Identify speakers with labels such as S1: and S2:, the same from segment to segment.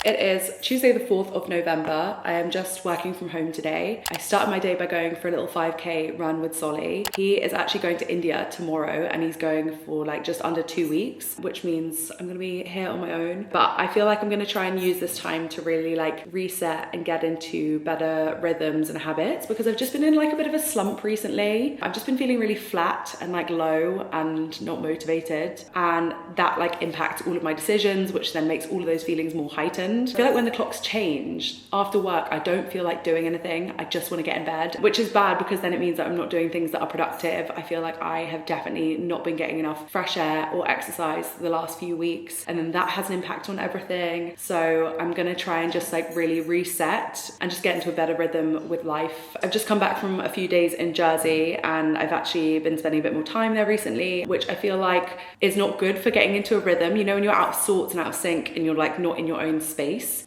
S1: It is Tuesday the 4th of November. I am just working from home today. I started my day by going for a little 5k run with Solly. He is actually going to India tomorrow and he's going for like just under 2 weeks, which means I'm gonna be here on my own. But I feel like I'm gonna try and use this time to really like reset and get into better rhythms and habits, because I've just been in like a bit of a slump recently. I've just been feeling really flat and like low and not motivated, and that like impacts all of my decisions, which then makes all of those feelings more heightened. I feel like when the clocks change after work, I don't feel like doing anything. I just want to get in bed, which is bad because then it means that I'm not doing things that are productive. I feel like I have definitely not been getting enough fresh air or exercise the last few weeks, and then that has an impact on everything. So I'm gonna try and just like really reset and just get into a better rhythm with life. I've just come back from a few days in Jersey and I've actually been spending a bit more time there recently, which I feel like is not good for getting into a rhythm. You know, when you're out of sorts and out of sync and you're like not in your own space.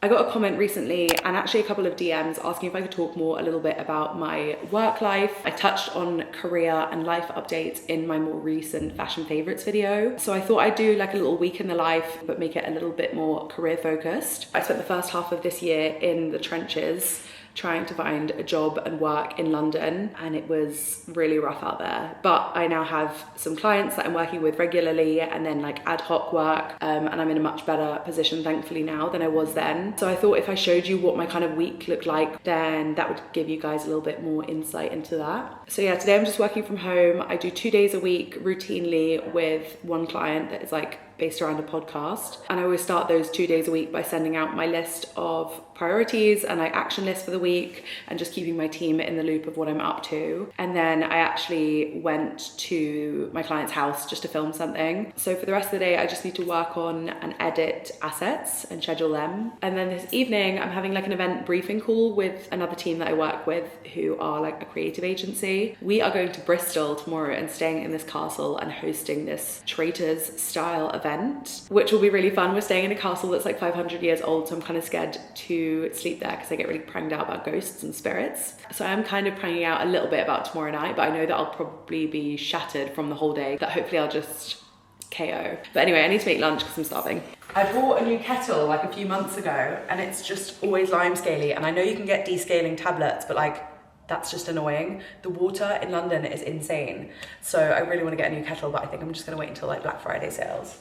S1: I got a comment recently and actually a couple of DMs asking if I could talk more a little bit about my work life. I touched on career and life updates in my more recent fashion favorites video. So I thought I'd do like a little week in the life, but make it a little bit more career focused. I spent the first half of this year in the trenches trying to find a job and work in London, and it was really rough out there. But I now have some clients that I'm working with regularly and then like ad hoc work, and I'm in a much better position thankfully now than I was then. So I thought if I showed you what my kind of week looked like, then that would give you guys a little bit more insight into that. So yeah, today I'm just working from home. I do 2 days a week routinely with one client that is like based around a podcast, and I always start those 2 days a week by sending out my list of priorities and like action lists for the week and just keeping my team in the loop of what I'm up to. And then I actually went to my client's house just to film something. So for the rest of the day I just need to work on and edit assets and schedule them. And then this evening I'm having like an event briefing call with another team that I work with who are like a creative agency. We are going to Bristol tomorrow and staying in this castle and hosting this traitors style event, which will be really fun. We're staying in a castle that's like 500 years old, so I'm kind of scared to sleep there because I get really pranged out about ghosts and spirits. So I'm kind of pranging out a little bit about tomorrow night, but I know that I'll probably be shattered from the whole day, that hopefully I'll just KO. But anyway, I need to make lunch because I'm starving. I bought a new kettle like a few months ago and it's just always lime scaly, and I know you can get descaling tablets, but like that's just annoying. The water in London is insane. So I really want to get a new kettle, but I think I'm just gonna wait until like Black Friday sales.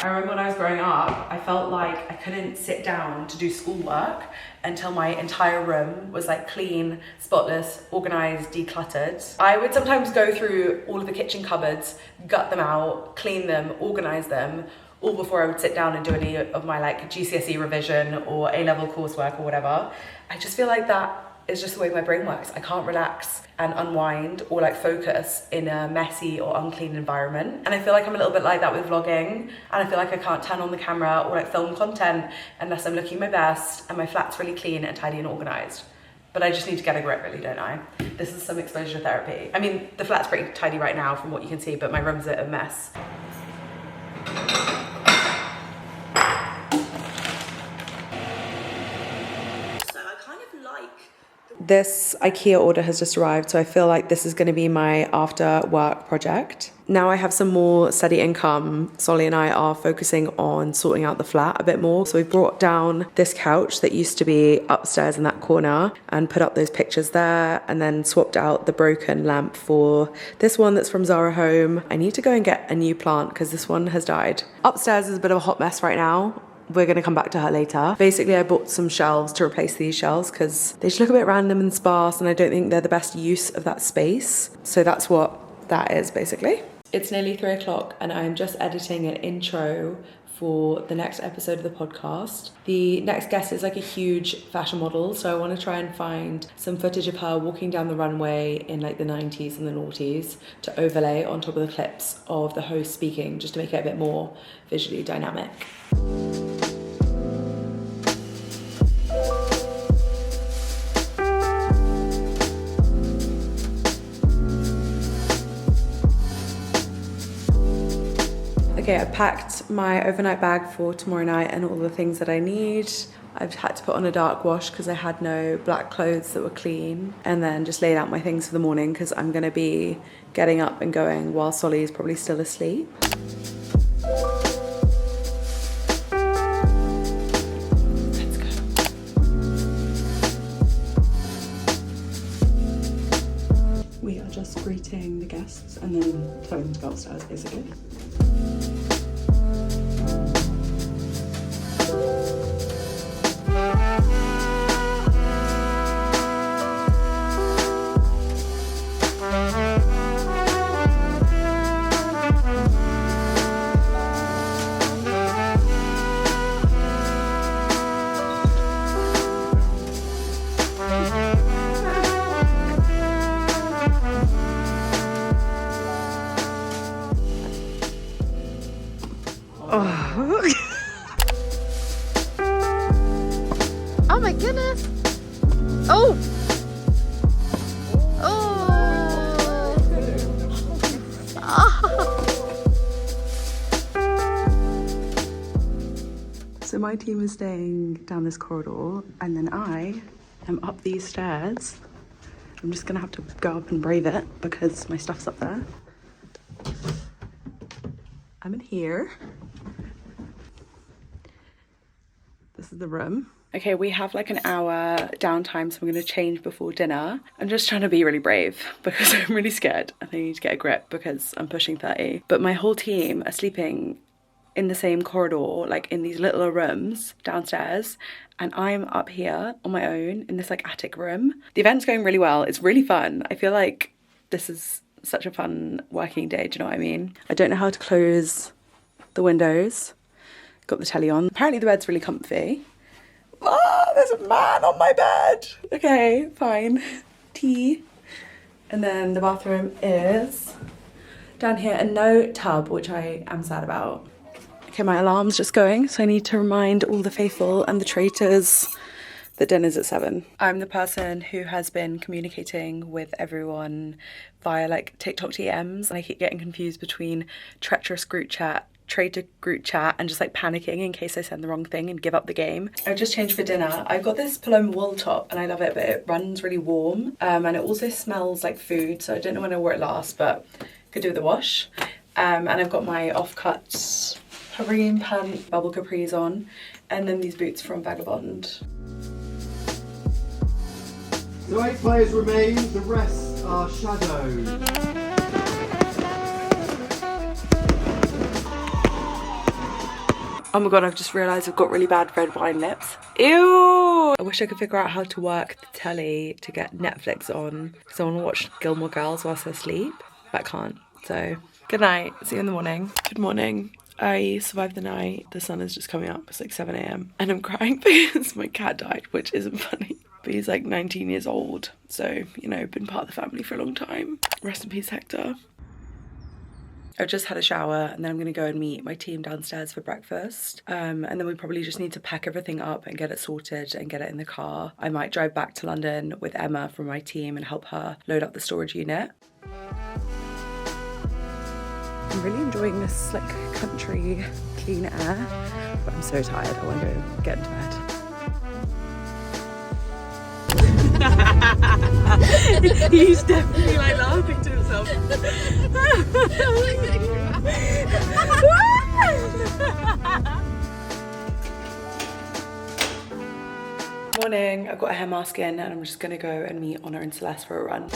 S1: I remember when I was growing up, I felt like I couldn't sit down to do schoolwork until my entire room was like clean, spotless, organized, decluttered. I would sometimes go through all of the kitchen cupboards, gut them out, clean them, organize them, all before I would sit down and do any of my like GCSE revision or A-level coursework or whatever. I just feel like that is just the way my brain works. I can't relax and unwind or like focus in a messy or unclean environment. And I feel like I'm a little bit like that with vlogging, and I feel like I can't turn on the camera or like film content unless I'm looking my best and my flat's really clean and tidy and organized. But I just need to get a grip really, don't I? This is some exposure therapy. I mean, the flat's pretty tidy right now from what you can see, but my room's a mess. This IKEA order has just arrived, so I feel like this is going to be my after work project. Now I have some more steady income, Solly and I are focusing on sorting out the flat a bit more. So we've brought down this couch that used to be upstairs in that corner and put up those pictures there, and then swapped out the broken lamp for this one that's from Zara Home. I need to go and get a new plant because this one has died. Upstairs is a bit of a hot mess right now. We're going to come back to her later. Basically, I bought some shelves to replace these shelves because they just look a bit random and sparse, and I don't think they're the best use of that space. So that's what that is, basically. It's nearly 3 o'clock and I'm just editing an intro for the next episode of the podcast. The next guest is like a huge fashion model, so I want to try and find some footage of her walking down the runway in like the 90s and the noughties to overlay on top of the clips of the host speaking, just to make it a bit more visually dynamic. Okay, I packed my overnight bag for tomorrow night and all the things that I need. I've had to put on a dark wash because I had no black clothes that were clean, and then just laid out my things for the morning because I'm going to be getting up and going while Solly is probably still asleep.
S2: Oh my goodness. Oh. Oh.
S1: So my team is staying down this corridor and then I am up these stairs. I'm just gonna have to go up and brave it because my stuff's up there. I'm in here. This is the room. Okay, we have like an hour downtime, so I'm gonna change before dinner. I'm just trying to be really brave because I'm really scared and I need to get a grip because I'm pushing 30. But my whole team are sleeping in the same corridor, like in these little rooms downstairs, and I'm up here on my own in this like attic room. The event's going really well. It's really fun. I feel like this is such a fun working day, do you know what I mean? I don't know how to close the windows. Got the telly on. Apparently the bed's really comfy. Ah, there's a man on my bed. Okay, fine. Tea. And then the bathroom is down here, and no tub, which I am sad about. Okay, my alarm's just going, so I need to remind all the faithful and the traitors that dinner's at 7. I'm the person who has been communicating with everyone via like TikTok DMs, and I keep getting confused between treacherous group chat, traitor group chat, and just like panicking in case I send the wrong thing and give up the game. I've just changed for dinner. I've got this Paloma wool top and I love it, but it runs really warm, and it also smells like food, so I don't know when I wear it last, but could do with a wash. And I've got my off-cut Hareem pant bubble capris on, and then these boots from Vagabond.
S3: So 8 players remain, the rest are shadowed.
S1: Oh my god, I've just realised I've got really bad red wine lips. Ew! I wish I could figure out how to work the telly to get Netflix on because I want to watch Gilmore Girls whilst I sleep, but I can't. So, good night. See you in the morning. Good morning. I survived the night. The sun is just coming up. It's like 7 AM and I'm crying because my cat died, which isn't funny. But he's like 19 years old. So, you know, been part of the family for a long time. Rest in peace, Hector. I've just had a shower and then I'm going to go and meet my team downstairs for breakfast. And then we probably just need to pack everything up and get it sorted and get it in the car. I might drive back to London with Emma from my team and help her load up the storage unit. I'm really enjoying this like country clean air, but I'm so tired. I want to go get into bed. He's definitely like laughing to himself. Morning, I've got a hair mask in and I'm just gonna go and meet Honor and Celeste for a run.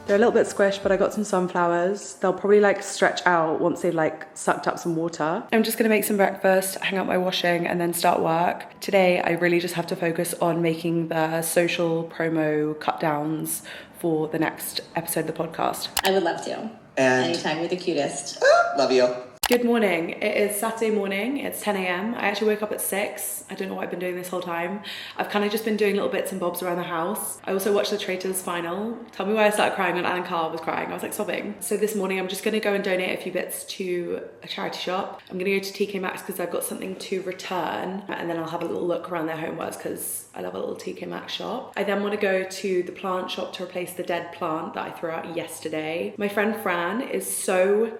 S1: They're a little bit squished, but I got some sunflowers. They'll probably like stretch out once they've like sucked up some water. I'm just gonna make some breakfast, hang out my washing, and then start work. Today, I really just have to focus on making the social promo cut downs for the next episode of the podcast.
S4: I would love to.
S3: And
S4: anytime, you're the cutest.
S3: love you.
S1: Good morning. It is Saturday morning. It's 10 AM. I actually woke up at 6. I don't know what I've been doing this whole time. I've kind of just been doing little bits and bobs around the house. I also watched the Traitors final. Tell me why I started crying when Alan Carr was crying. I was like sobbing. So this morning I'm just going to go and donate a few bits to a charity shop. I'm going to go to TK Maxx because I've got something to return, and then I'll have a little look around their homewares because I love a little TK Maxx shop. I then want to go to the plant shop to replace the dead plant that I threw out yesterday. My friend Fran is so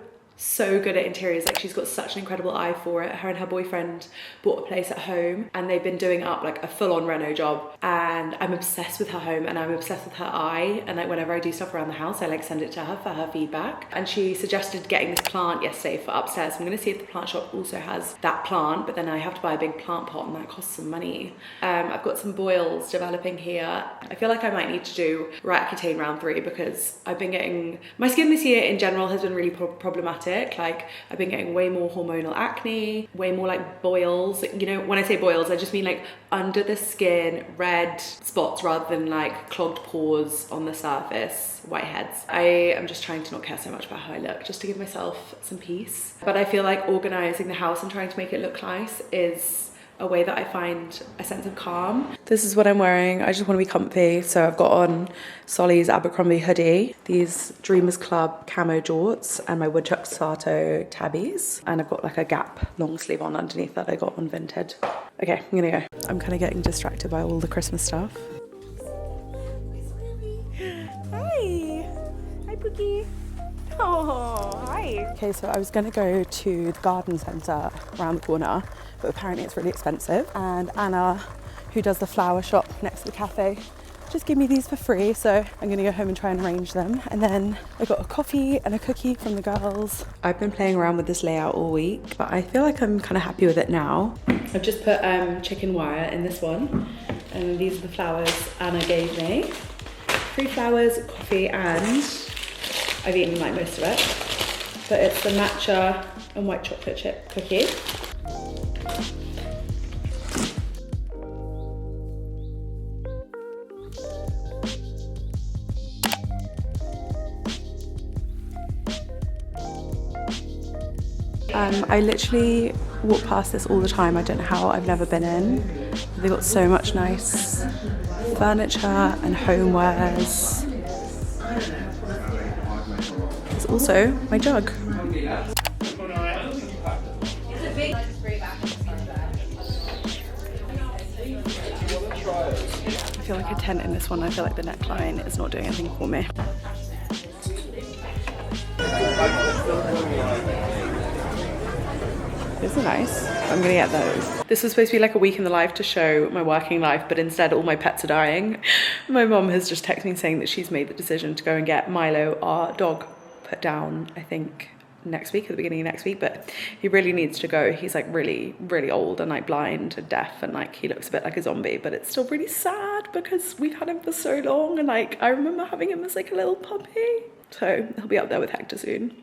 S1: good at interiors. Like, she's got such an incredible eye for it. Her and her boyfriend bought a place at home and they've been doing up like a full-on reno job, and I'm obsessed with her home and I'm obsessed with her eye, and like whenever I do stuff around the house I like send it to her for her feedback. And she suggested getting this plant yesterday for upstairs. I'm gonna see if the plant shop also has that plant, but then I have to buy a big plant pot and that costs some money. I've got some boils developing here. I feel like I might need to do Roaccutane round 3 because I've been getting, my skin this year in general has been really problematic. Like, I've been getting way more hormonal acne, way more like boils. You know, when I say boils, I just mean like under the skin, red spots rather than like clogged pores on the surface, whiteheads. I am just trying to not care so much about how I look, just to give myself some peace. But I feel like organizing the house and trying to make it look nice is a way that I find a sense of calm. This is what I'm wearing. I just want to be comfy. So I've got on Solly's Abercrombie hoodie, these Dreamers Club camo jorts, and my Woodchuck Sato tabbies. And I've got like a Gap long sleeve on underneath that I got on Vinted. Okay, I'm gonna go. I'm kind of getting distracted by all the Christmas stuff. Hi. Hi, Pookie. Oh, hi. Okay, so I was gonna go to the garden centre around the corner, but apparently it's really expensive. And Anna, who does the flower shop next to the cafe, just gave me these for free, so I'm gonna go home and try and arrange them. And then I got a coffee and a cookie from the girls. I've been playing around with this layout all week, but I feel like I'm kind of happy with it now. I've just put chicken wire in this one, and these are the flowers Anna gave me. 3 flowers, coffee, and I've eaten like most of it, but it's the matcha and white chocolate chip cookie. I literally walk past this all the time. I don't know how, I've never been in. They've got so much nice furniture and homewares. There's also my jug. I feel like a tent in this one. I feel like the neckline is not doing anything for me. These are nice. I'm gonna get those. This was supposed to be like a week in the life to show my working life, but instead all my pets are dying. My mom has just texted me saying that she's made the decision to go and get Milo, our dog, put down, I think, next week, at the beginning of next week, but he really needs to go. He's like really, really old and like blind and deaf, and like he looks a bit like a zombie, but it's still really sad because we've had him for so long, and like I remember having him as like a little puppy. So he'll be up there with Hector soon.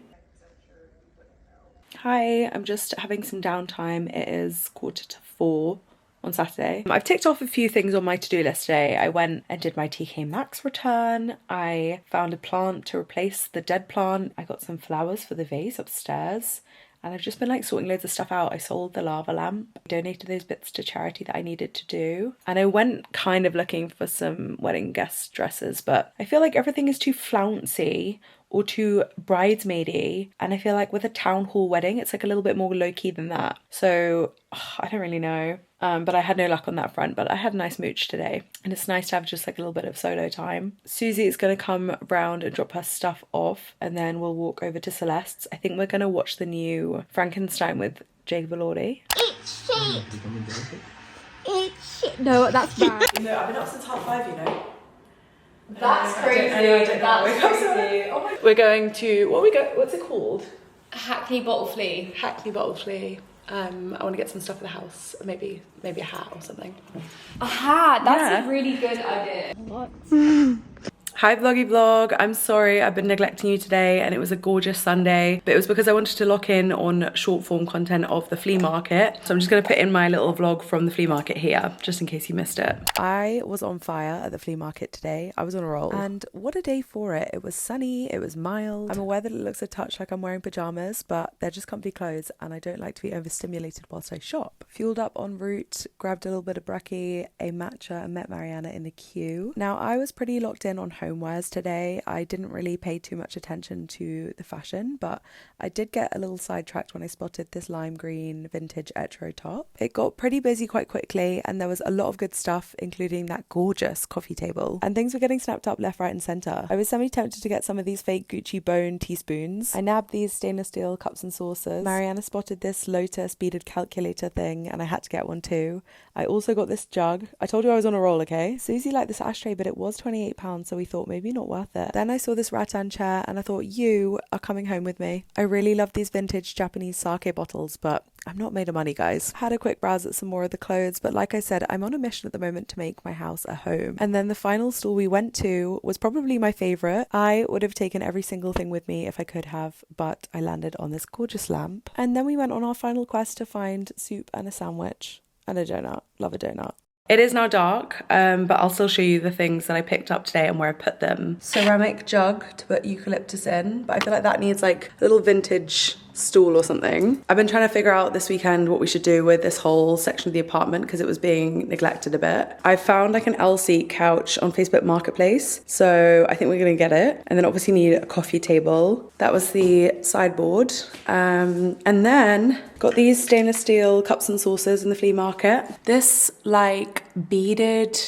S1: Hi, I'm just having some downtime. It is 3:45 on Saturday. I've ticked off a few things on my to-do list today. I went and did my TK Maxx return. I found a plant to replace the dead plant. I got some flowers for the vase upstairs. And I've just been like sorting loads of stuff out. I sold the lava lamp. I donated those bits to charity that I needed to do. And I went kind of looking for some wedding guest dresses, but I feel like everything is too flouncy or too bridesmaidy. And I feel like with a town hall wedding, it's like a little bit more low-key than that. So I don't really know. But I had no luck on that front, but I had a nice mooch today. And it's nice to have just like a little bit of solo time. Susie is going to come round and drop her stuff off, and then we'll walk over to Celeste's. I think we're going to watch the new Frankenstein with Jake Valordi.
S2: It's shit. It's shit. No, that's bad.
S1: No, I've been up since 5:30, you know.
S4: That's crazy. That's crazy. Oh my.
S1: We're going to, what's it called?
S4: Hackney Bottle Flea.
S1: Hackney Bottle Flea. I want to get some stuff for the house, maybe a hat or something.
S4: A hat, that's
S1: Yeah.
S4: a really good idea. What?
S1: Hi vloggy vlog, I'm sorry I've been neglecting you today, and it was a gorgeous Sunday, but it was because I wanted to lock in on short form content of the flea market. So I'm just going to put in my little vlog from the flea market here, just in case you missed it. I was on fire at the flea market today. I was on a roll, and what a day for it. It was sunny, it was mild. I'm aware that it looks a touch like I'm wearing pajamas, but they're just comfy clothes, and I don't like to be overstimulated whilst I shop. Fueled up en route, grabbed a little bit of brekkie, a matcha, and met Mariana in the queue. Now I was pretty locked in on homewares today. I didn't really pay too much attention to the fashion, but I did get a little sidetracked when I spotted this lime green vintage etro top. It got pretty busy quite quickly, and there was a lot of good stuff, including that gorgeous coffee table, and things were getting snapped up left, right and centre. I was semi-tempted to get some of these fake Gucci bone teaspoons. I nabbed these stainless steel cups and saucers. Mariana spotted this Lotus beaded calculator thing, and I had to get one too. I also got this jug. I told you I was on a roll, okay? Susie liked this ashtray, but it was £28, so we thought maybe not worth it. Then I saw this rattan chair, and I thought, you are coming home with me. I really love these vintage Japanese sake bottles, but I'm not made of money, guys. Had a quick browse at some more of the clothes, but like I said, I'm on a mission at the moment to make my house a home. And then the final store we went to was probably my favourite. I would have taken every single thing with me if I could have, but I landed on this gorgeous lamp. And then we went on our final quest to find soup and a sandwich and a donut. Love a donut. It is now dark, but I'll still show you the things that I picked up today and where I put them. Ceramic jug to put eucalyptus in, but I feel like that needs like a little vintage stool or something. I've been trying to figure out this weekend what we should do with this whole section of the apartment because it was being neglected a bit. I found like an L-seat couch on Facebook Marketplace, so I think we're gonna get it. And then obviously need a coffee table. That was the sideboard. And then got these stainless steel cups and saucers in the flea market. This like beaded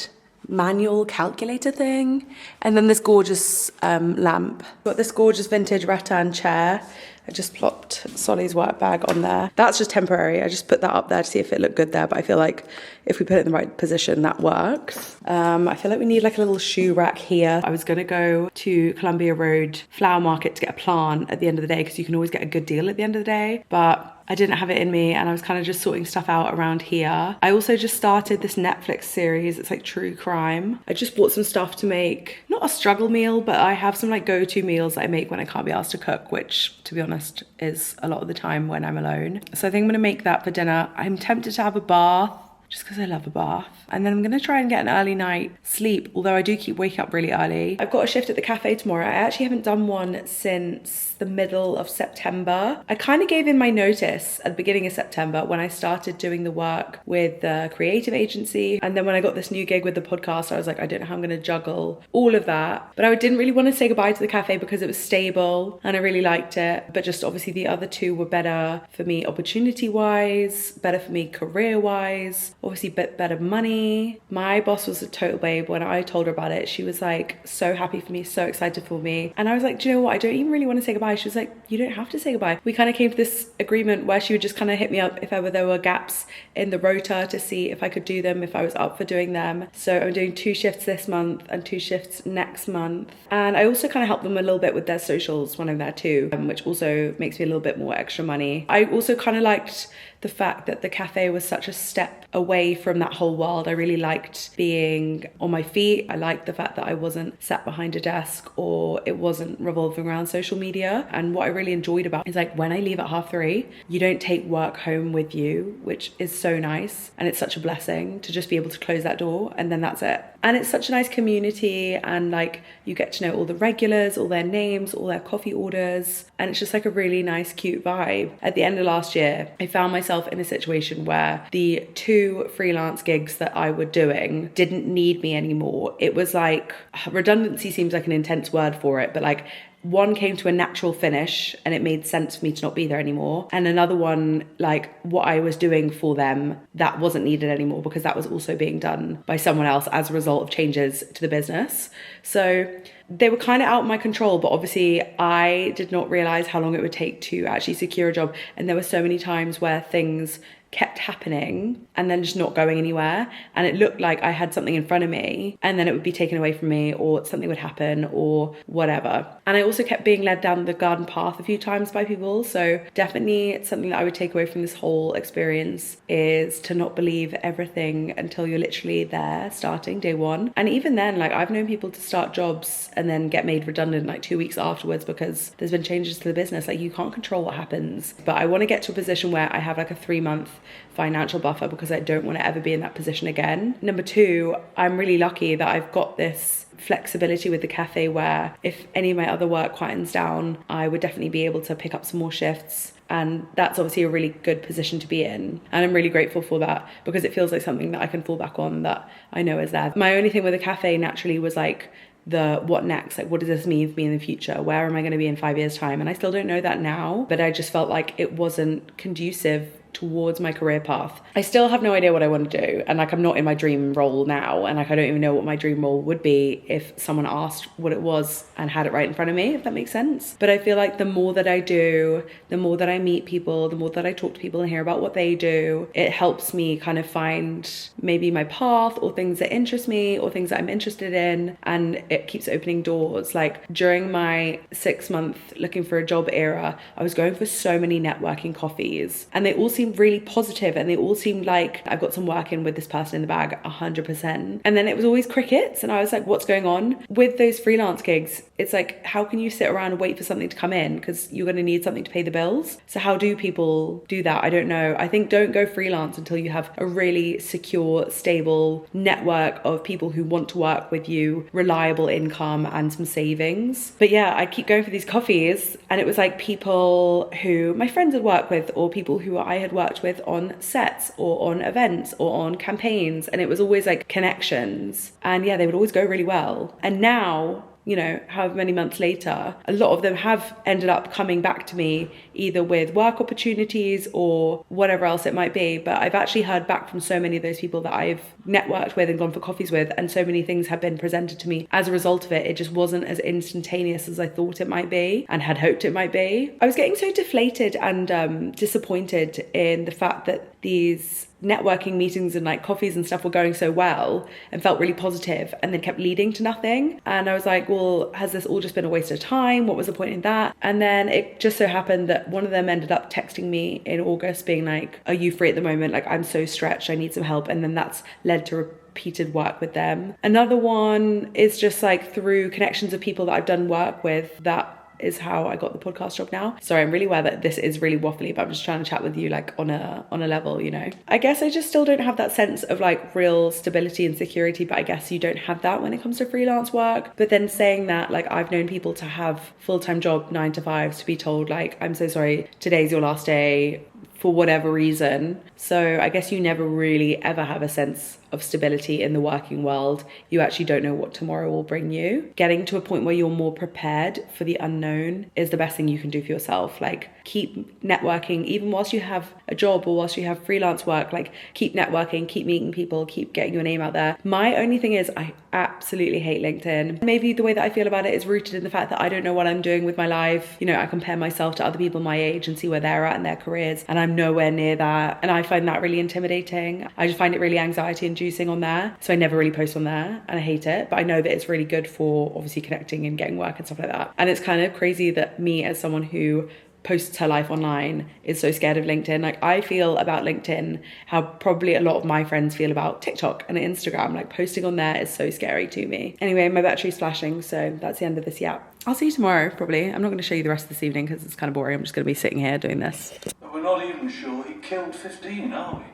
S1: manual calculator thing, and then this gorgeous lamp. Got this gorgeous vintage rattan chair. I just plopped Solly's work bag on there. That's just temporary. I just put that up there to see if it looked good there, but I feel like if we put it in the right position, that works. I feel like we need like a little shoe rack here. I was gonna go to Columbia Road Flower Market to get a plant at the end of the day because you can always get a good deal at the end of the day, but I didn't have it in me and I was kind of just sorting stuff out around here. I also just started this Netflix series. It's like true crime. I just bought some stuff to make, not a struggle meal, but I have some like go-to meals that I make when I can't be asked to cook, which to be honest is a lot of the time when I'm alone. So I think I'm gonna make that for dinner. I'm tempted to have a bath just because I love a bath. And then I'm gonna try and get an early night sleep, although I do keep waking up really early. I've got a shift at the cafe tomorrow. I actually haven't done one since the middle of September. I kind of gave in my notice at the beginning of September when I started doing the work with the creative agency. And then when I got this new gig with the podcast, I was like, I don't know how I'm gonna juggle all of that. But I didn't really want to say goodbye to the cafe because it was stable and I really liked it. But just obviously the other two were better for me opportunity-wise, better for me career-wise, obviously better money. My boss was a total babe. When I told her about it, she was like so happy for me, so excited for me. And I was like, do you know what? I don't even really want to say goodbye. She was like, you don't have to say goodbye. We kind of came to this agreement where she would just kind of hit me up if ever there were gaps in the rota to see if I could do them, if I was up for doing them. So I'm doing 2 shifts this month and 2 shifts next month. And I also kind of help them a little bit with their socials when I'm there too, which also makes me a little bit more extra money. I also kind of liked the fact that the cafe was such a step away from that whole world. I really liked being on my feet. I liked the fact that I wasn't sat behind a desk or it wasn't revolving around social media. And what I really enjoyed about it is like when I leave at 3:30, you don't take work home with you, which is so nice. And it's such a blessing to just be able to close that door and then that's it. And it's such a nice community and like you get to know all the regulars, all their names, all their coffee orders. And it's just like a really nice, cute vibe. At the end of last year, I found myself in a situation where the 2 freelance gigs that I were doing didn't need me anymore. It was like, redundancy seems like an intense word for it, but like one came to a natural finish and it made sense for me to not be there anymore. And another one, like what I was doing for them, that wasn't needed anymore because that was also being done by someone else as a result of changes to the business. So they were kind of out of my control, but obviously I did not realize how long it would take to actually secure a job. And there were so many times where things kept happening and then just not going anywhere, and it looked like I had something in front of me and then it would be taken away from me or something would happen or whatever. And I also kept being led down the garden path a few times by people. So definitely it's something that I would take away from this whole experience is to not believe everything until you're literally there starting day one. And even then, like I've known people to start jobs and then get made redundant like 2 weeks afterwards because there's been changes to the business. Like you can't control what happens. But I want to get to a position where I have like a 3-month financial buffer because I don't want to ever be in that position again. Number 2, I'm really lucky that I've got this flexibility with the cafe where if any of my other work quietens down, I would definitely be able to pick up some more shifts. And that's obviously a really good position to be in. And I'm really grateful for that because it feels like something that I can fall back on that I know is there. My only thing with the cafe naturally was like the what next, like what does this mean for me in the future? Where am I going to be in 5 years time? And I still don't know that now, but I just felt like it wasn't conducive towards my career path. I still have no idea what I want to do, and like I'm not in my dream role now, and like I don't even know what my dream role would be if someone asked what it was and had it right in front of me, if that makes sense. But I feel like the more that I do, the more that I meet people, the more that I talk to people and hear about what they do, it helps me kind of find maybe my path or things that interest me or things that I'm interested in, and it keeps opening doors. Like during my 6-month looking for a job era, I was going for so many networking coffees and they all seemed seemed really positive and they all seemed like I've got some work in with this person in the bag 100%. And then it was always crickets and I was like, what's going on? With those freelance gigs, it's like, how can you sit around and wait for something to come in? Because you're going to need something to pay the bills. So how do people do that? I don't know. I think don't go freelance until you have a really secure, stable network of people who want to work with you, reliable income and some savings. But yeah, I keep going for these coffees and it was like people who my friends had worked with or people who I had worked with on sets or on events or on campaigns, and it was always like connections, and yeah, they would always go really well. And now, you know, however many months later, a lot of them have ended up coming back to me either with work opportunities or whatever else it might be. But I've actually heard back from so many of those people that I've networked with and gone for coffees with, and so many things have been presented to me as a result of it. It just wasn't as instantaneous as I thought it might be and had hoped it might be. I was getting so deflated and disappointed in the fact that these networking meetings and like coffees and stuff were going so well and felt really positive and then kept leading to nothing. And I was like, well, has this all just been a waste of time? What was the point in that? And then it just so happened that one of them ended up texting me in August being like, are you free at the moment? Like, I'm so stretched, I need some help. And then that's led to repeated work with them. Another one is just like through connections of people that I've done work with. That is how I got the podcast job now. Sorry, I'm really aware that this is really waffly, but I'm just trying to chat with you like on a level, you know. I guess I just still don't have that sense of like real stability and security, but I guess you don't have that when it comes to freelance work. But then saying that, like, I've known people to have full-time job 9 to 5s to be told like, I'm so sorry, today's your last day for whatever reason. So I guess you never really ever have a sense of stability in the working world. You actually don't know what tomorrow will bring you. Getting to a point where you're more prepared for the unknown is the best thing you can do for yourself. Like, keep networking, even whilst you have a job or whilst you have freelance work, like keep networking, keep meeting people, keep getting your name out there. My only thing is I absolutely hate LinkedIn. Maybe the way that I feel about it is rooted in the fact that I don't know what I'm doing with my life. You know, I compare myself to other people my age and see where they're at in their careers, and I'm nowhere near that. And I find that really intimidating. I just find it really anxiety inducing on there. So I never really post on there and I hate it. But I know that it's really good for obviously connecting and getting work and stuff like that. And it's kind of crazy that me, as someone who posts her life online, is so scared of LinkedIn. Like, I feel about LinkedIn how probably a lot of my friends feel about TikTok and Instagram. Like, posting on there is so scary to me. Anyway, my battery's flashing, so that's the end of this yap. I'll see you tomorrow, probably. I'm not going to show you the rest of this evening because it's kind of boring. I'm just going to be sitting here doing this.
S5: But we're not even sure he killed 15, are we?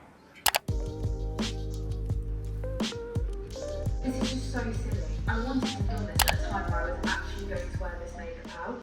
S4: This is just so silly. I wanted to film this at a time where I was actually